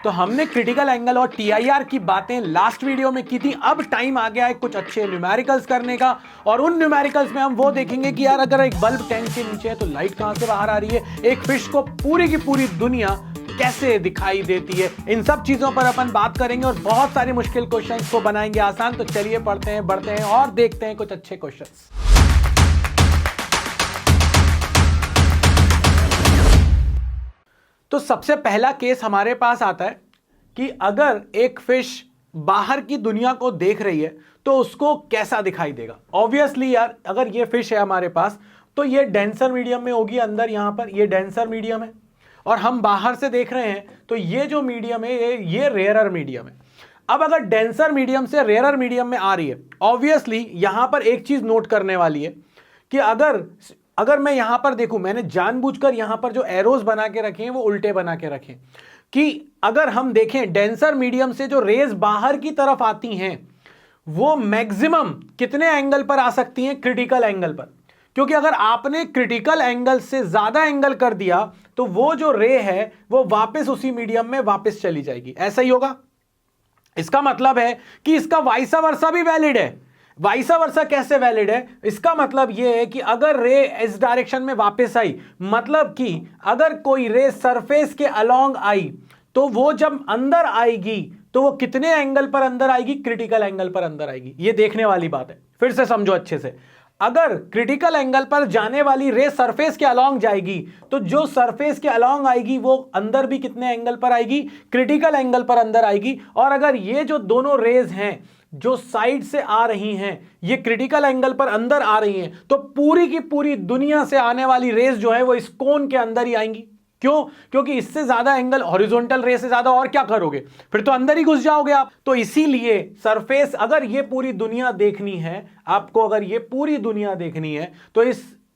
तो हमने critical angle और टीआईआर की बातें लास्ट वीडियो में की थी। अब टाइम आ गया है कुछ अच्छे न्यूमेरिकल्स करने का, और उन न्यूमेरिकल्स में हम वो देखेंगे कि यार अगर एक बल्ब टैंक के नीचे है तो लाइट कहां से बाहर आ रही है, एक फिश को पूरी की पूरी दुनिया कैसे दिखाई देती है। इन सब चीजों पर अपन बात करेंगे और बहुत सारे मुश्किल क्वेश्चंस को बनाएंगे आसान। तो चलिए पढ़ते हैं, बढ़ते हैं और देखते हैं कुछ अच्छे क्वेश्चंस। तो सबसे पहला केस हमारे पास आता है कि अगर एक फिश बाहर की दुनिया को देख रही है तो उसको कैसा दिखाई देगा। ऑब्वियसली यार अगर ये फिश है हमारे पास तो ये डेंसर मीडियम में होगी, अंदर यहां पर ये डेंसर मीडियम है, और हम बाहर से देख रहे हैं तो ये जो मीडियम है ये रेयरर मीडियम है। अब अगर डेंसर मीडियम से रेयरर मीडियम में आ रही है, ऑब्वियसली यहां पर एक चीज नोट करने वाली है कि अगर मैं यहां पर देखूं, मैंने जानबूझकर यहां पर जो एरोज बना के रखे हैं वो उल्टे बना के रखे कि अगर हम देखें डेंसर मीडियम से जो रेज बाहर की तरफ आती हैं वो मैक्सिमम कितने एंगल पर आ सकती हैं? क्रिटिकल एंगल पर। क्योंकि अगर आपने क्रिटिकल एंगल से ज्यादा एंगल कर दिया तो वो जो रे है वो वापस उसी मीडियम में वापस चली जाएगी। ऐसा ही होगा। इसका मतलब है कि इसका वाइसा वर्सा भी वैलिड है। वाइसा वर्सा कैसे वैलिड है? इसका मतलब यह है कि अगर रे इस डायरेक्शन में वापस आई, मतलब कि अगर कोई रे सरफेस के अलोंग आई तो वो जब अंदर आएगी तो वो कितने एंगल पर अंदर आएगी? क्रिटिकल एंगल पर अंदर आएगी। ये देखने वाली बात है, फिर से समझो अच्छे से। अगर क्रिटिकल एंगल पर जाने वाली रे सरफेस के अलोंग जाएगी तो जो सरफेस के अलोंग आएगी वो अंदर भी कितने एंगल पर आएगी? क्रिटिकल एंगल पर अंदर आएगी। और अगर ये जो दोनों रेज हैं जो साइड से आ रही हैं ये क्रिटिकल एंगल पर अंदर आ रही हैं तो पूरी की पूरी दुनिया से आने वाली रेज जो है वो इस कोन के अंदर ही आएंगी। क्यों? क्योंकि इससे ज्यादा एंगल हॉरिजॉन्टल रे से ज्यादा और क्या करोगे, फिर तो अंदर ही घुस जाओगे आप। तो इसीलिए सरफेस, अगर ये पूरी दुनिया देखनी है आपको, अगर ये पूरी दुनिया देखनी है तो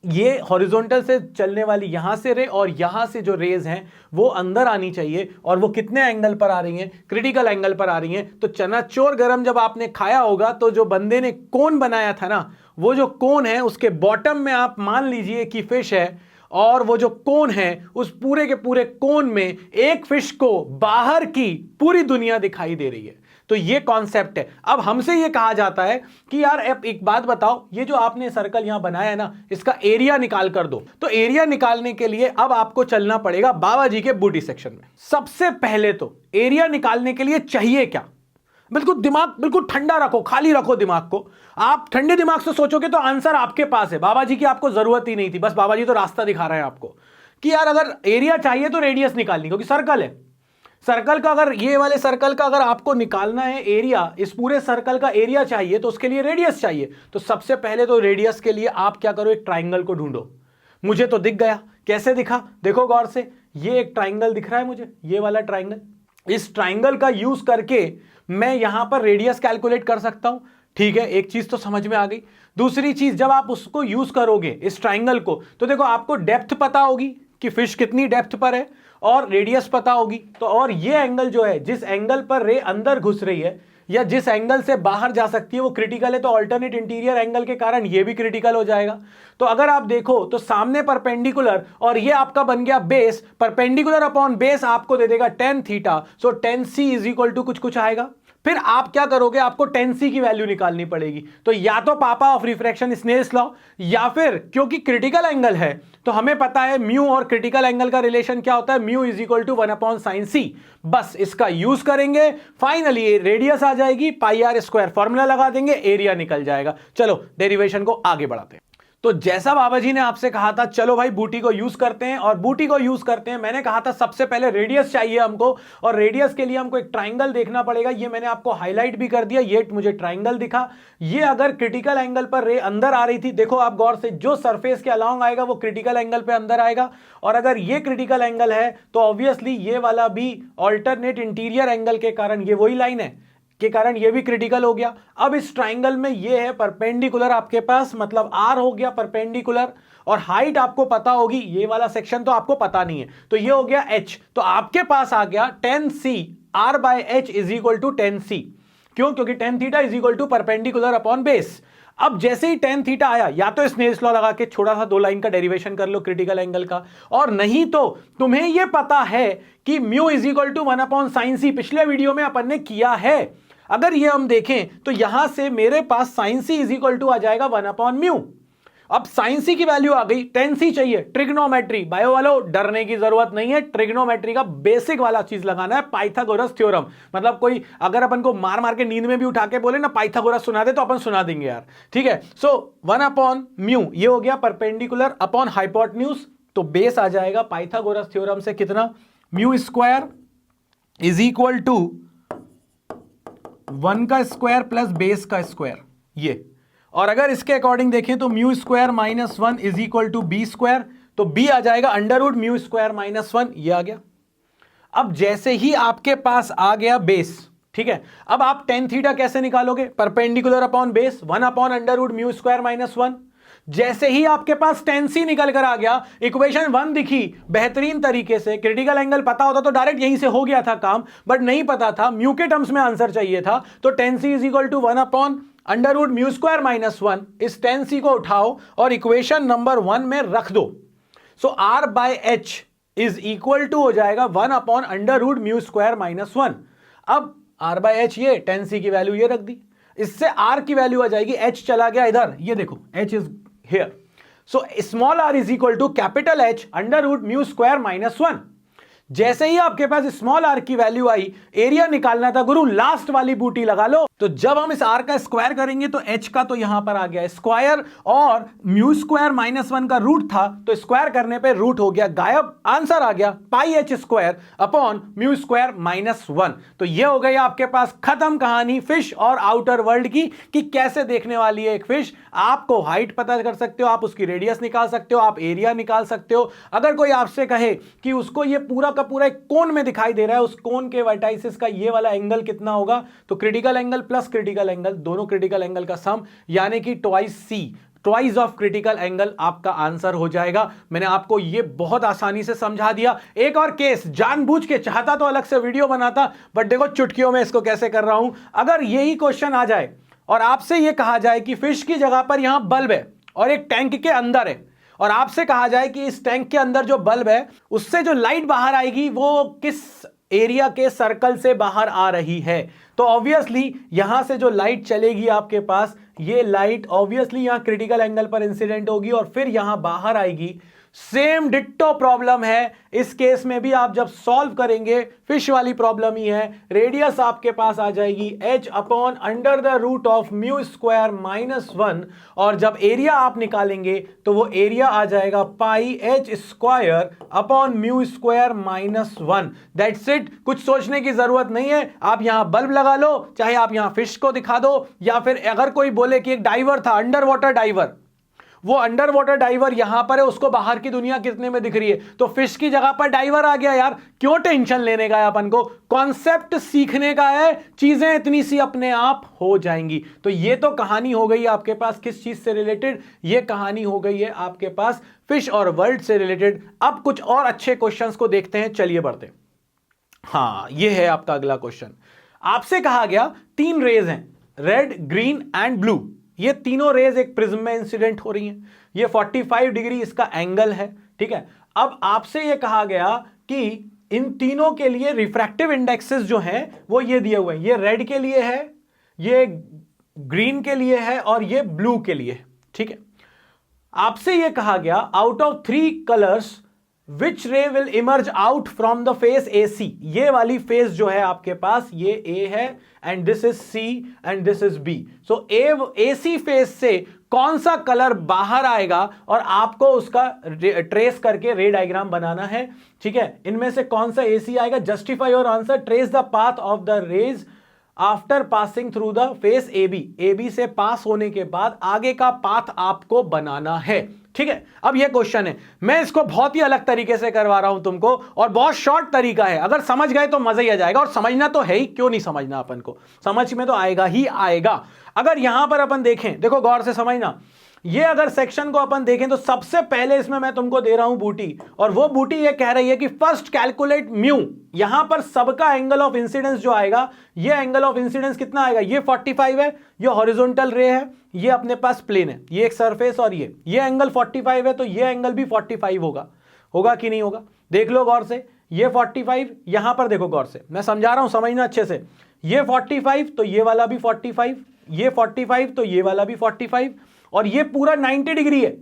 ये हॉरिजॉन्टल से चलने वाली यहां से रे और यहां से जो रेज हैं वो अंदर आनी चाहिए। और वो कितने एंगल पर आ रही हैं? क्रिटिकल एंगल पर आ रही हैं। तो चनाचोर गरम जब आपने खाया होगा तो जो बंदे ने कोन बनाया था ना, वो जो कोन है उसके बॉटम में आप मान लीजिए कि फिश है, और वो जो कोन है उस पूरे के पूरे कोन में एक फिश को बाहर की पूरी दुनिया दिखाई दे रही है। तो ये कॉन्सेप्ट है। अब हमसे ये कहा जाता है कि यार एक बात बताओ, ये जो आपने सर्कल यहां बनाया है ना, इसका एरिया निकाल कर दो। तो एरिया निकालने के लिए अब आपको चलना पड़ेगा बाबा जी के बूटी सेक्शन में। सबसे पहले तो एरिया निकालने के लिए चाहिए क्या? बिल्कुल दिमाग बिल्कुल ठंडा रखो, खाली रखो दिमाग को। आप ठंडे दिमाग से सोचोगे तो आंसर आपके पास है। बाबा जी की आपको जरूरत ही नहीं थी, बस बाबा जी तो रास्ता दिखा रहे हैं आपको कि यार अगर एरिया चाहिए तो रेडियस निकालनी, क्योंकि सर्कल है। सर्कल का अगर ये वाले सर्कल का अगर आपको निकालना है एरिया, इस पूरे सर्कल का एरिया चाहिए तो उसके लिए रेडियस चाहिए। तो सबसे पहले तो रेडियस के लिए आप क्या करो, एक ट्राइंगल को ढूंढो। मुझे तो दिख गया। कैसे दिखा? देखो गौर से, ये एक ट्राइंगल दिख रहा है मुझे, ये वाला ट्राइंगल। इस ट्राइंगल का यूज करके मैं यहां पर रेडियस कैलकुलेट कर सकता हूं। ठीक है, एक चीज तो समझ में आ गई। दूसरी चीज, जब आप उसको यूज करोगे इस ट्राइंगल को, तो देखो आपको डेप्थ पता होगी कि फिश कितनी डेप्थ पर है, और रेडियस पता होगी। तो और ये एंगल जो है, जिस एंगल पर रे अंदर घुस रही है या जिस एंगल से बाहर जा सकती है वो क्रिटिकल है, तो अल्टरनेट इंटीरियर एंगल के कारण ये भी क्रिटिकल हो जाएगा। तो अगर आप देखो तो सामने परपेंडिकुलर और ये आपका बन गया बेस, परपेंडिकुलर अपॉन बेस आपको दे देगा tan theta. So tan c is equal to कुछ आएगा। फिर आप क्या करोगे, आपको tan c की वैल्यू निकालनी पड़ेगी। तो या तो पापा ऑफ रिफ्रैक्शन स्नेल्स लॉ, या फिर क्योंकि क्रिटिकल एंगल है तो हमें पता है म्यू और क्रिटिकल एंगल का रिलेशन क्या होता है, mu is equal to 1/sin c। बस इसका यूज करेंगे, फाइनली रेडियस आ जाएगी, पाई आर स्क्वायर फॉर्मूला लगा देंगे, एरिया निकल जाएगा। चलो डेरिवेशन को आगे बढ़ाते हैं। तो जैसा बाबा जी ने आपसे कहा था चलो भाई बूटी को यूज करते हैं, और बूटी को यूज करते हैं, मैंने कहा था सबसे पहले रेडियस चाहिए हमको, और रेडियस के लिए हमको एक ट्राइंगल देखना पड़ेगा। ये मैंने आपको हाईलाइट भी कर दिया, ये मुझे ट्राइंगल दिखा। ये अगर क्रिटिकल एंगल पर रे अंदर आ रही थी, देखो आप गौर से, जो सरफेस के अलोंग आएगा वो क्रिटिकल एंगल पे अंदर आएगा। और अगर ये क्रिटिकल एंगल है तो ऑब्वियसली ये वाला भी ऑल्टरनेट इंटीरियर एंगल के कारण, ये वही लाइन है के कारण ये भी क्रिटिकल हो गया। अब इस ट्राइंगल में ये है परपेंडिकुलर आपके पास, मतलब आर हो गया परपेंडिकुलर, और हाइट आपको पता होगी, ये वाला सेक्शन तो आपको पता नहीं है, तो ये हो गया h। तो आपके पास आ गया tan c r/h is equal to tan c। क्यों? क्योंकि tan theta is equal to perpendicular upon base. अब जैसे ही tan थीटा आया, या तो स्नेल्स लॉ लगा के छोटा सा 2 लाइन का डेरिवेशन कर लो क्रिटिकल एंगल का, और नहीं तो तुम्हें यह पता है कि mu is equal to 1/sin c, पिछले वीडियो में अपन ने किया है। अगर ये हम देखें तो यहां से मेरे पास sin c is equal to आ जाएगा 1/μ। अब sin c की वैल्यू आ गई, tan c चाहिए, ट्रिग्नोमेट्री। बायो वालों डरने की जरूरत नहीं है, ट्रिग्नोमेट्री का बेसिक वाला चीज लगाना है, पाइथागोरस थ्योरम। मतलब कोई अगर अपन को मार मार के नींद में भी उठा के बोले ना पाइथागोरस सुना दे तो अपन सुना देंगे यार, ठीक है। सो 1/μ ये हो गया परपेंडिकुलर अपॉन हाइपोटेन्यूज, तो बेस आ जाएगा पाइथागोरस थ्योरम से कितना, mu square is equal to 1 का स्क्वायर प्लस बेस का स्क्वायर ये। और अगर इसके अकॉर्डिंग देखें तो mu square minus 1 is equal to b square, तो बी आ जाएगा under root mu square minus 1, ये आ गया। अब जैसे ही आपके पास आ गया बेस, ठीक है, अब आप tan थीटा कैसे निकालोगे, परपेंडिकुलर अपॉन बेस 1/अंडर रूट म्यू स्क्वायर माइनस 1। जैसे ही आपके पास tan c निकल कर आ गया, इक्वेशन 1 दिखी बेहतरीन तरीके से। क्रिटिकल एंगल पता होता तो डायरेक्ट यहीं से हो गया था काम, बट नहीं पता था, म्यू के टर्म्स में आंसर चाहिए था, तो tan c is equal to 1/अंडर रूट म्यू स्क्वायर माइनस 1। इस tan c को उठाओ और इक्वेशन नंबर 1 में रख दो। So r by h is equal to हो जाएगा 1/अंडर रूट म्यू स्क्वायर माइनस 1। अब r बाय h ये, tan c की वैल्यू ये रख दी, इससे r की वैल्यू आ जाएगी, h चला गया इधर, ये देखो h is here. So small r is equal to capital H under root mu square minus 1. जैसे ही आपके पास स्मॉल r की वैल्यू आई, एरिया निकालना था गुरु, लास्ट वाली बूटी लगा लो। तो जब हम इस r का स्क्वायर करेंगे तो h का तो यहां पर आ गया स्क्वायर, और म्यू स्क्वायर माइनस 1 का रूट था तो स्क्वायर करने पे रूट हो गया गायब, आंसर आ गया पाई h square upon mu square minus 1। तो ये हो गई आपके पास खत्म कहानी फिश और आउटर वर्ल्ड की, कि कैसे देखने वाली है एक फिश। आपको हाइट पता कर सकते हो, आप उसकी रेडियस निकाल सकते हो, आप एरिया निकाल सकते हो। अगर कोई आपसे कहे कि उसको ये पूरा का पूरा एक कोन में दिखाई दे रहा है, उस कोन के वर्टाइसिस का ये वाला एंगल कितना होगा, तो critical angle plus critical angle, दोनों क्रिटिकल एंगल का सम, यानी कि ट्वाइस ऑफ क्रिटिकल एंगल आपका आंसर हो जाएगा। मैंने आपको ये बहुत आसानी से समझा दिया। एक और केस जानबूझ के, चाहता तो अलग से वीडियो बनाता, बट देखो चुटकियों में इसको कैसे कर रहा हूं। अगर यही क्वेश्चन आ जाए और आपसे ये कहा जाए कि फिश की जगह पर यहां बल्ब है और एक टैंक के अंदर है, और आपसे कहा जाए कि इस टैंक के अंदर जो बल्ब है उससे जो लाइट बाहर आएगी वो किस एरिया के सर्कल से बाहर आ रही है, तो ऑब्वियसली यहां से जो लाइट चलेगी आपके पास, ये लाइट ऑब्वियसली यहां क्रिटिकल एंगल पर इंसिडेंट होगी और फिर यहां बाहर आएगी। सेम डिट्टो प्रॉब्लम है इस केस में भी। आप जब सॉल्व करेंगे, फिश वाली प्रॉब्लम ही है, रेडियस आपके पास आ जाएगी h upon under the root of mu square minus 1, और जब एरिया आप निकालेंगे तो वो एरिया आ जाएगा पाई h square upon mu square minus 1। That's it, कुछ सोचने की जरूरत नहीं है। आप यहां बल्ब लगा लो, चाहे आप यहां फिश को दिखा दो, या फिर अगर कोई बोले कि एक डाइवर था, अंडर वाटर डाइवर, वो अंडर वाटर डाइवर यहां पर है, उसको बाहर की दुनिया कितने में दिख रही है, तो फिश की जगह पर डाइवर आ गया। यार क्यों टेंशन लेने का है, अपन को कॉन्सेप्ट सीखने का है, चीजें इतनी सी अपने आप हो जाएंगी। तो ये तो कहानी हो गई आपके पास किस चीज से रिलेटेड, ये कहानी हो गई है आपके पास फिश और वर्ल्ड से रिलेटेड। अब कुछ और अच्छे क्वेश्चंस को देखते हैं, चलिए बढ़ते। हाँ, ये है आपका अगला क्वेश्चन। आपसे कहा गया 3 रेज हैं, रेड, ग्रीन एंड ब्लू। ये तीनों रेज एक प्रिज्म में इंसिडेंट हो रही हैं, ये 45 डिग्री इसका एंगल है, ठीक है। अब आपसे ये कहा गया कि इन तीनों के लिए रिफ्रैक्टिव इंडेक्सेस जो हैं वो ये दिए हुए हैं, ये रेड के लिए है, ये ग्रीन के लिए है और ये ब्लू के लिए, ठीक है। आपसे ये कहा गया आउट ऑफ 3 कलर्स विच रे will emerge out from the face AC। ये वाली फेस जो है आपके पास, ये A है and this is C and this is B। So AC face से कौन सा कलर बाहर आएगा और आपको उसका ट्रेस करके रे डायग्राम बनाना है, ठीक है। इनमें से कौन सा AC आएगा, justify your answer, trace the path of the raise after passing through the face AB से पास होने के बाद आगे का पाथ आपको बनाना है, ठीक है। अब यह क्वेश्चन है, मैं इसको बहुत ही अलग तरीके से करवा रहा हूं तुमको, और बहुत शॉर्ट तरीका है। अगर समझ गए तो मजा ही आ जाएगा, और समझना तो है ही, क्यों नहीं समझना, अपन को समझ में तो आएगा ही आएगा। अगर यहां पर अपन देखें, देखो गौर से समझना, ये अगर सेक्शन को अपन देखें तो सबसे पहले इसमें मैं तुमको दे रहा हूं बूटी, और वो बूटी ये कह रही है कि फर्स्ट कैलकुलेट म्यू। यहां पर सबका एंगल ऑफ इंसिडेंस जो आएगा, ये एंगल ऑफ इंसिडेंस कितना आएगा, ये 45 है, ये हॉरिजॉन्टल रे है, ये अपने पास प्लेन है, ये एक सरफेस, और ये एंगल 45 है, तो ये एंगल भी 45 होगा कि नहीं होगा? देख लो गौर से, ये 45, यहां पर देखो गौर से, मैं समझा रहा हूं, समझना अच्छे से। ये 45 तो ये वाला भी 45, ये 45 तो ये वाला भी 45, और ये पूरा 90 डिग्री है।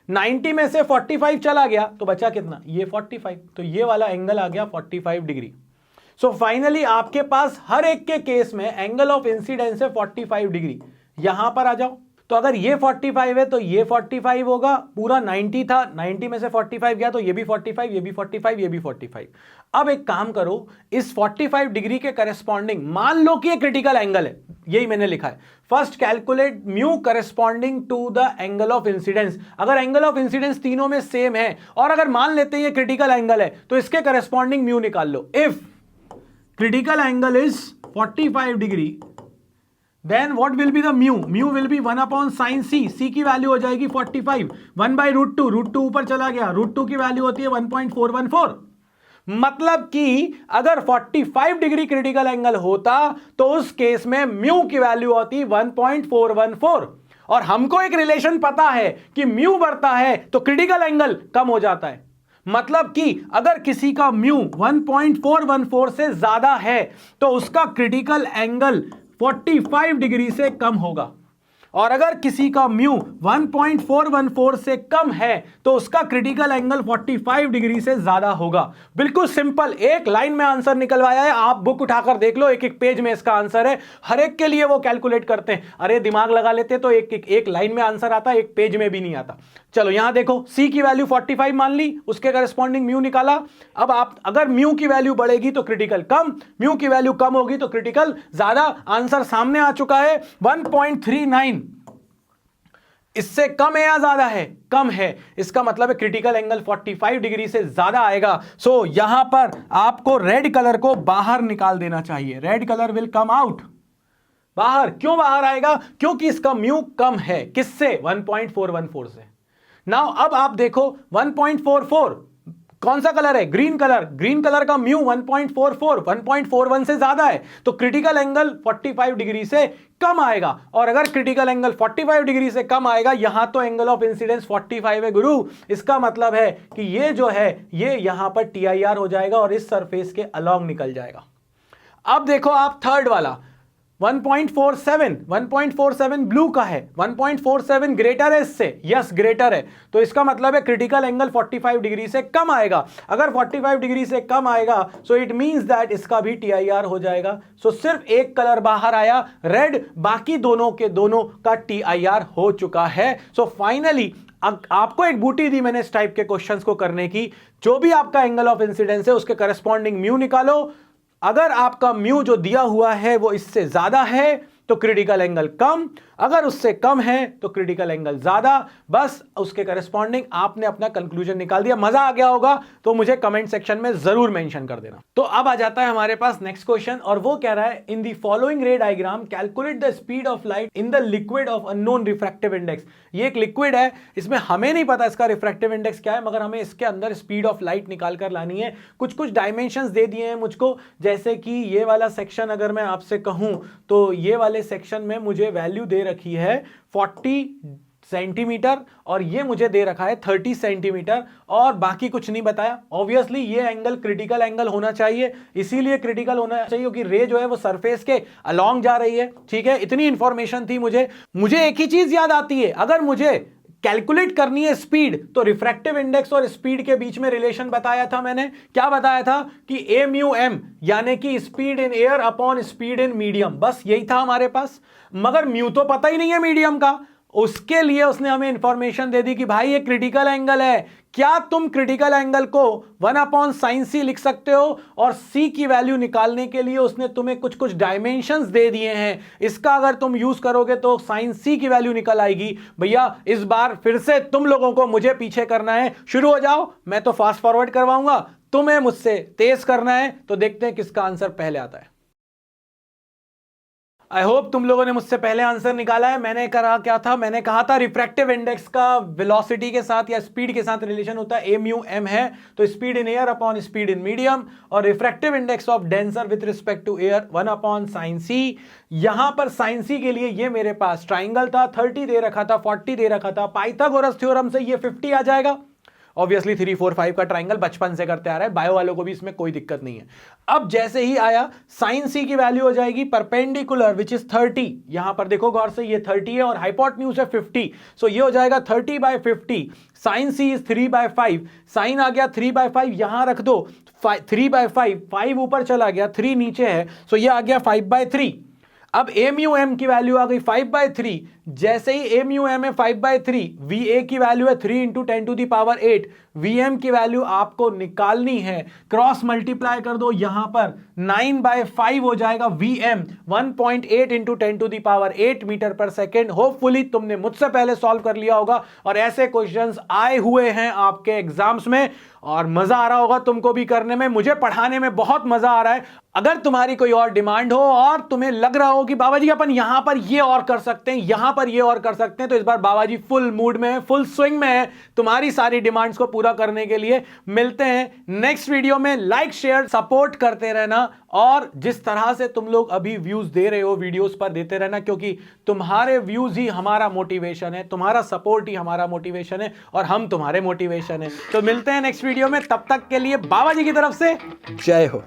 90 में से 45 चला गया तो बचा कितना, ये 45, तो ये वाला एंगल आ गया 45 डिग्री। सो फाइनली आपके पास हर एक के केस में एंगल ऑफ इंसिडेंस है 45 डिग्री। यहां पर आ जाओ, तो अगर ये 45 है तो ये 45 होगा, पूरा 90 था, 90 में से 45 गया तो ये भी 45, ये भी 45, ये भी 45। अब एक काम करो, इस 45 डिग्री के करेस्पॉन्डिंग मान लो कि ये क्रिटिकल एंगल है, यही मैंने लिखा है, first calculate mu corresponding to the angle of incidence. अगर एंगल ऑफ इंसिडेंस तीनों में सेम है, और अगर मान लेते हैं ये क्रिटिकल एंगल है, तो इसके करेस्पॉन्डिंग म्यू निकाल लो। If critical angle is 45 degree, then what will be the mu? Mu will be 1 upon sin c। c की वैल्यू हो जाएगी 45, 1 by √2, √2 ऊपर चला गया, √2 की वैल्यू होती है 1.414। मतलब कि अगर 45 डिग्री क्रिटिकल एंगल होता तो उस केस में म्यू की वैल्यू होती 1.414। और हमको एक रिलेशन पता है कि म्यू बढ़ता है तो क्रिटिकल एंगल कम हो जाता है। मतलब कि अगर किसी का म्यू 1.414 से ज्यादा है तो उसका क्रिटिकल एंगल 45 डिग्री से कम होगा, और अगर किसी का म्यू 1.414 से कम है तो उसका क्रिटिकल एंगल 45 डिग्री से ज्यादा होगा। बिल्कुल सिंपल, एक लाइन में आंसर निकलवाया है, आप बुक उठाकर देख लो, एक एक पेज में इसका आंसर है। हर एक के लिए वो कैलकुलेट करते हैं, अरे दिमाग लगा लेते तो एक लाइन में आंसर आता, एक पेज में भी नहीं आता। चलो यहां देखो, सी की वैल्यू 45 मान ली, उसके करस्पॉन्डिंग म्यू निकाला। अब आप अगर म्यू की वैल्यू बढ़ेगी तो क्रिटिकल कम, म्यू की वैल्यू कम होगी तो क्रिटिकल ज्यादा। आंसर सामने आ चुका है 1.39। इससे कम है या ज्यादा है? कम है। इसका मतलब है क्रिटिकल एंगल 45 डिग्री से ज्यादा आएगा। सो यहां पर आपको रेड कलर को बाहर निकाल देना चाहिए। Red colour will come out, बाहर। क्यों बाहर आएगा? क्योंकि इसका म्यू कम है, किससे? 1.414 से। नाउ अब आप देखो 1.44 कौन सा कलर है? Green colour. ग्रीन कलर का म्यू 1.44 1.41 से ज्यादा है, तो क्रिटिकल एंगल 45 डिग्री से कम आएगा। और अगर क्रिटिकल एंगल 45 डिग्री से कम आएगा, यहां तो एंगल ऑफ इंसिडेंस 45 है गुरु, इसका मतलब है कि ये जो है ये यहां पर TIR हो जाएगा और इस सरफेस के अलोंग निकल जाएगा। अब देखो आप थर्ड वाला 1.47 ब्लू का है, 1.47 ग्रेटर है इससे, यस ग्रेटर है, तो इसका मतलब है क्रिटिकल एंगल 45 डिग्री से कम आएगा। अगर 45 डिग्री से कम आएगा सो इट मींस दैट इसका भी TIR हो जाएगा। सो सिर्फ एक कलर बाहर आया रेड, बाकी दोनों के दोनों का TIR हो चुका है। सो फाइनली आपको एक बूटी दी मैंने इस टाइप के क्वेश्चंस को करने की, जो भी आपका एंगल ऑफ इंसिडेंस है उसके करस्पॉन्डिंग म्यू निकालो। अगर आपका म्यू जो दिया हुआ है वो इससे ज्यादा है तो क्रिटिकल एंगल कम, अगर उससे कम है तो क्रिटिकल एंगल ज्यादा। बस उसके करस्पॉन्डिंग आपने अपना कंक्लूजन निकाल दिया। मजा आ गया होगा तो मुझे कमेंट सेक्शन में जरूर मेंशन कर देना। तो अब आ जाता है हमारे पास नेक्स्ट क्वेश्चन, और वो कह रहा है इन द फॉलोइंग रे diagram calculate the speed of light in the liquid of unknown refractive index. ये एक लिक्विड है, इसमें हमें नहीं पता इसका रिफ्रैक्टिव इंडेक्स क्या है, मगर हमें इसके अंदर स्पीड ऑफ लाइट निकाल कर लानी है। कुछ कुछ डायमेंशंस दे दिए हैं मुझको, जैसे कि ये वाला सेक्शन अगर मैं आपसे कहूं तो ये वाले सेक्शन में मुझे वैल्यू दे रखी है 40 सेंटीमीटर, और ये मुझे दे रखा है 30 सेंटीमीटर, और बाकी कुछ नहीं बताया। ऑब्वियसली ये एंगल क्रिटिकल एंगल होना चाहिए, इसीलिए क्रिटिकल होना चाहिए क्योंकि रे जो है वो सरफेस के अलोंग जा रही है। ठीक है, इतनी इंफॉर्मेशन थी मुझे एक ही चीज याद आती है, अगर मुझे कैलकुलेट करनी है स्पीड तो रिफ्रैक्टिव इंडेक्स और स्पीड के बीच में रिलेशन बताया था मैंने। क्या बताया था? कि a म्यू m यानी कि speed in air upon speed in medium, बस यही था हमारे पास। मगर म्यू तो पता ही नहीं है मीडियम का, उसके लिए उसने हमें इंफॉर्मेशन दे दी कि भाई ये क्रिटिकल एंगल है। क्या तुम क्रिटिकल एंगल को 1/sin c लिख सकते हो? और c की वैल्यू निकालने के लिए उसने तुम्हें कुछ कुछ डायमेंशंस दे दिए हैं, इसका अगर तुम यूज करोगे तो sin c की वैल्यू निकल आएगी। भैया इस बार फिर से तुम लोगों को मुझे पीछे करना है, शुरू हो जाओ, मैं तो फास्ट फॉरवर्ड करवाऊंगा, तुम्हें मुझसे तेज करना है, तो देखते हैं किसका आंसर पहले आता है। आई होप तुम लोगों ने मुझसे पहले आंसर निकाला है। मैंने कहा क्या था, मैंने कहा था रिफ्रैक्टिव इंडेक्स का वेलोसिटी के साथ या स्पीड के साथ रिलेशन होता है, म्यू एम है, तो speed in air upon speed in medium, और refractive index of denser with respect to air 1 upon sine C. यहां पर साइन सी के लिए ये मेरे पास ट्राइंगल था, 30 दे रखा था, 40 दे रखा था, पाइथागोरस थ्योरम से ये 50 आ जाएगा। ऑब्वियसली 3 4 5 का ट्राइंगल बचपन से करते आ रहा है, बायो वालों को भी इसमें कोई दिक्कत नहीं है। अब जैसे ही आया साइन सी की वैल्यू हो जाएगी परपेंडिकुलर विच इज 30, यहां पर देखो गौर से, ये 30 है और हाइपोटेन्यूज है 50, सो ये हो जाएगा 30/50। साइन सी इज 3/5, साइन आ गया 3/5, यहां रख दो 3/5, 5 ऊपर चला गया, 3 नीचे है, सो ये आ गया 5/3। अब एम एम की वैल्यू आ गई 5/3, जैसे ही एम यू एम है 5/3, वी ए की वैल्यू है 3 × 10⁸, वी एम की वैल्यू आपको निकालनी है, क्रॉस मल्टीप्लाई कर दो, यहां पर 9/5 हो जाएगा वी एम, 1.8 × 10⁸ मीटर पर सेकेंड। होपफुली तुमने मुझसे पहले सॉल्व कर लिया होगा और ऐसे क्वेश्चंस आए हुए हैं आपके एग्जाम्स में, और मजा आ रहा होगा तुमको भी करने में, मुझे पढ़ाने में बहुत मजा आ रहा है। अगर तुम्हारी कोई और डिमांड हो और तुम्हें लग रहा हो कि बाबा जी अपन यहां पर ये और कर सकते हैं, यहां पर ये और कर सकते हैं, तो इस बार बाबा जी फुल मूड में है, फुल स्विंग में है तुम्हारी सारी डिमांड्स को पूरा करने के लिए। मिलते हैं नेक्स्ट वीडियो में। लाइक शेयर सपोर्ट करते रहना, और जिस तरह से तुम लोग अभी व्यूज दे रहे हो वीडियोस पर देते रहना, क्योंकि तुम्हारे व्यूज ही हमारा मोटिवेशन है, तुम्हारा सपोर्ट ही हमारा मोटिवेशन है, और हम तुम्हारे मोटिवेशन है। तो मिलते हैं नेक्स्ट वीडियो में, तब तक के लिए बाबा जी की तरफ से जय हो।